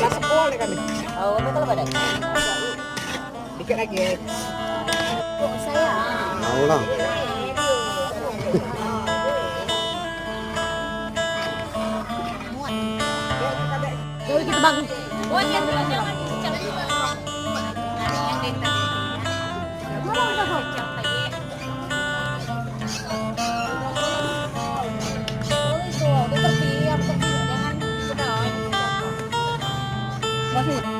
Sepuluh nih kami. Oh, betul pada. Dikit lagi. Kok saya? Mau lah. Jadi kita bagus. Oh, jangan jangan jangan juga. Ada yang dari tadi. Mana udah kok? Oh itu, dia tertiap, jangan sudah. Masih.